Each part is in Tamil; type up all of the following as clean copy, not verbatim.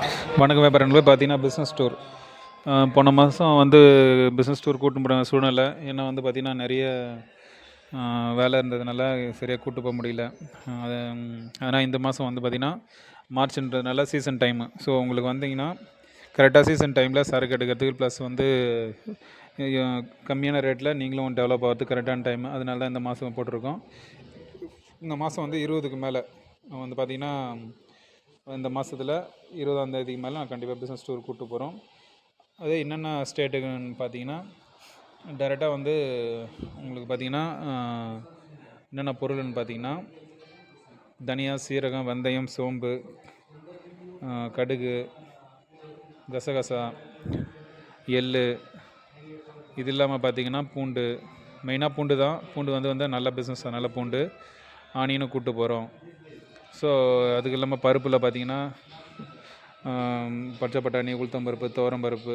வணக்கம் வியாபாரங்களே. பார்த்தீங்கன்னா பிஸ்னஸ் டூர் போன மாதம் வந்து பிஸ்னஸ் டூர் கூட்டு போகிற சூழ்நிலை. ஏன்னா வந்து பார்த்திங்கன்னா நிறைய வேலை இருந்ததுனால சரியாக கூட்டு போக முடியல. அது ஆனால் இந்த மாதம் வந்து பார்த்திங்கன்னா மார்ச்ன்றதுனால சீசன் டைமு. ஸோ உங்களுக்கு வந்தீங்கன்னா கரெக்டாக சீசன் டைமில் சரக்கு எடுக்கிறதுக்கு ப்ளஸ் வந்து கம்மியான ரேட்டில் நீங்களும் டெவலப் ஆகிறதுக்கு கரெக்டான டைமு. அதனால தான் இந்த மாதம் போட்டிருக்கோம். இந்த மாதம் வந்து 20க்கு மேலே வந்து பார்த்திங்கன்னா இந்த மாதத்தில் 20ஆம் தேதிக்கு மேலே நான் கண்டிப்பாக பிஸ்னஸ் டூர் கூப்பிட்டு போகிறோம். அதே என்னென்ன ஸ்டேட்டுக்குன்னு பார்த்தீங்கன்னா டைரெக்டாக வந்து உங்களுக்கு பார்த்திங்கன்னா என்னென்ன பொருள்னு பார்த்தீங்கன்னா தனியா, சீரகம், வெந்தயம், சோம்பு, கடுகு, கசகசா, எள், இது இல்லாமல் பார்த்திங்கன்னா பூண்டு. மெயினாக பூண்டு தான். பூண்டு வந்து நல்ல பிஸ்னஸ், நல்ல பூண்டு ஆனியனும் கூப்பிட்டு போகிறோம். ஸோ அதுக்கு இல்லாமல் பருப்பில் பார்த்திங்கன்னா பச்சை பட்டாணி, உளுத்தம்பருப்பு, துவரம்பருப்பு,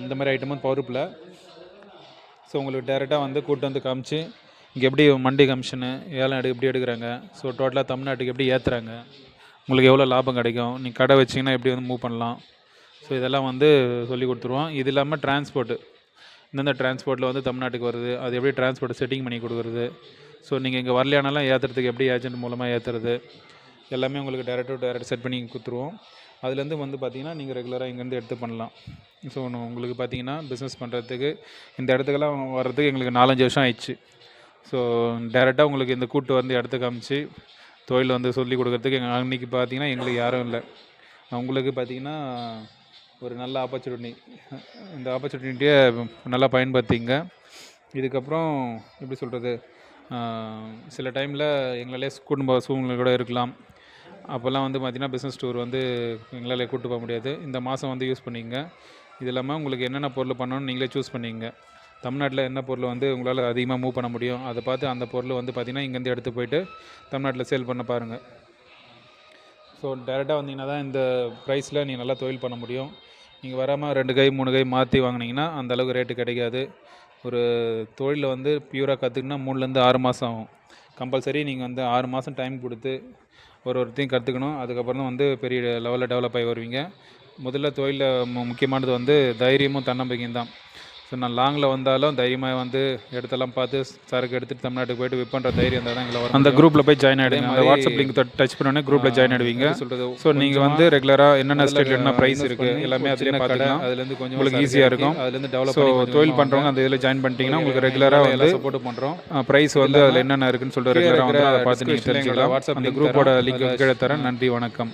இந்த மாதிரி ஐட்டமும் பருப்பில். ஸோ உங்களுக்கு டைரெக்டாக வந்து கூப்பிட்டு வந்து காமிச்சு இங்கே எப்படி மண்டி கமிஷனு ஏலம் எப்படி எடுக்கிறாங்க, ஸோ டோட்டலாக தமிழ்நாட்டுக்கு எப்படி ஏற்றுறாங்க, உங்களுக்கு எவ்வளோ லாபம் கிடைக்கும், நீங்கள் கடை வச்சிங்கன்னா எப்படி வந்து மூவ் பண்ணலாம், ஸோ இதெல்லாம் வந்து சொல்லி கொடுத்துருவோம். இது இல்லாமல் டிரான்ஸ்போர்ட்டு, இந்தந்த டிரான்ஸ்போர்ட்டில் வந்து தமிழ்நாட்டுக்கு வருது, அது எப்படி டிரான்ஸ்போர்ட் செட்டிங் பண்ணி கொடுக்குறது, ஸோ நீங்கள் இங்கே வரலையானாலும் ஏற்றுறதுக்கு எப்படி ஏஜென்ட் மூலமாக ஏற்றுறது, எல்லாமே உங்களுக்கு டைரெக்ட் செட் பண்ணி கொடுத்துருவோம். அதுலேருந்து வந்து பார்த்திங்கன்னா நீங்கள் ரெகுலராக இங்கேருந்து எடுத்து பண்ணலாம். ஸோ உங்களுக்கு பார்த்திங்கன்னா பிஸ்னஸ் பண்ணுறதுக்கு இந்த இடத்துக்கெல்லாம் வர்றதுக்கு எங்களுக்கு 4-5 வருஷம் ஆயிடுச்சு. ஸோ டைரெக்டாக உங்களுக்கு இந்த கூட்டு வந்து இடத்த காமிச்சு தொழில் வந்து சொல்லி கொடுக்குறதுக்கு அன்றைக்கி பார்த்திங்கன்னா எங்களுக்கு யாரும் இல்லை. உங்களுக்கு பார்த்திங்கன்னா ஒரு நல்ல ஆப்பர்ச்சுனிட்டி. இந்த ஆப்பர்ச்சுனிட்டியை நல்லா பயன்படுத்திங்க. இதுக்கப்புறம் எப்படி சொல்கிறது, சில டைமில் எங்களாலே குடும்ப சூழ்நிலை கூட இருக்கலாம். அப்போல்லாம் வந்து பார்த்திங்கன்னா பிஸ்னஸ் டூர் வந்து எங்களால் கூப்பிட்டு போக முடியாது. இந்த மாதம் வந்து யூஸ் பண்ணிங்க. இது இல்லாமல் உங்களுக்கு என்னென்ன பொருள் பண்ணணும்னு நீங்களே சூஸ் பண்ணிங்க. தமிழ்நாட்டில் என்ன பொருள் வந்து உங்களால் அதிகமாக மூவ் பண்ண முடியும், அதை பார்த்து அந்த பொருள் வந்து பார்த்திங்கன்னா இங்கேருந்து எடுத்து போயிட்டு தமிழ்நாட்டில் சேல் பண்ண பாருங்கள். ஸோ டைரெக்டாக வந்தீங்கன்னா தான் இந்த ப்ரைஸில் நீங்கள் நல்லா தொழில் பண்ண முடியும். நீங்கள் வராமல் 2 கை 3 கை மாற்றி வாங்கினீங்கன்னா அந்தளவுக்கு ரேட்டு கிடைக்காது. ஒரு தொழிலில் வந்து பியூராக கற்றுக்குன்னா 3லேருந்து 6 மாதம் ஆகும். கம்பல்சரி நீங்கள் வந்து 6 மாதம் டைம் கொடுத்து ஒருத்தையும் கற்றுக்கணும். அதுக்கப்புறம் தான் வந்து பெரிய லெவலில் டெவலப் ஆகி வருவீங்க. முதல்ல தொழிலில் முக்கியமானது வந்து தைரியமும் தன்னம்பிக்கையும் தான். ஸோ நான் லாங்கில் வந்தாலும் தைரியமாக வந்து இடத்தெல்லாம் பார்த்து சரக்கு எடுத்துகிட்டு தமிழ்நாட்டுக்கு போய்ட்டு விற்பன்ற தைரியம் தான் எங்களை வரும். அந்த குரூப்பில் போய் ஜாயின் ஆகிடுங்க. அந்த வாட்ஸ்அப் லிங்க் டச் பண்ணோன்னே குரூப்பில் ஜாயின் ஆகிடுவீங்க. சொல்கிறது ஸோ நீங்கள் வந்து ரெகுலராக என்னென்ன ஸ்டேட்டில் என்ன ப்ரைஸ் இருக்குது எல்லாமே அதிலே பார்த்துக்கலாம். அதுலேருந்து கொஞ்சம் உங்களுக்கு ஈஸியாக இருக்கும். அதுலேருந்து டெவலப் தொழில் பண்ணுறவங்க அந்த இதில் ஜாயின் பண்ணிட்டீங்கன்னா உங்களுக்கு ரெகுலராக வந்து சப்போர்ட் பண்ணுறோம். ப்ரைஸ் வந்து அதில் என்னென்ன இருக்குன்னு சொல்லிட்டு ரெகுலராக வந்து அதை பார்த்து நீங்கள் தெரிஞ்சுக்கலாம். வாட்ஸ்அப் அந்த குரூப்போட லிங்க் கீழே தரேன். நன்றி, வணக்கம்.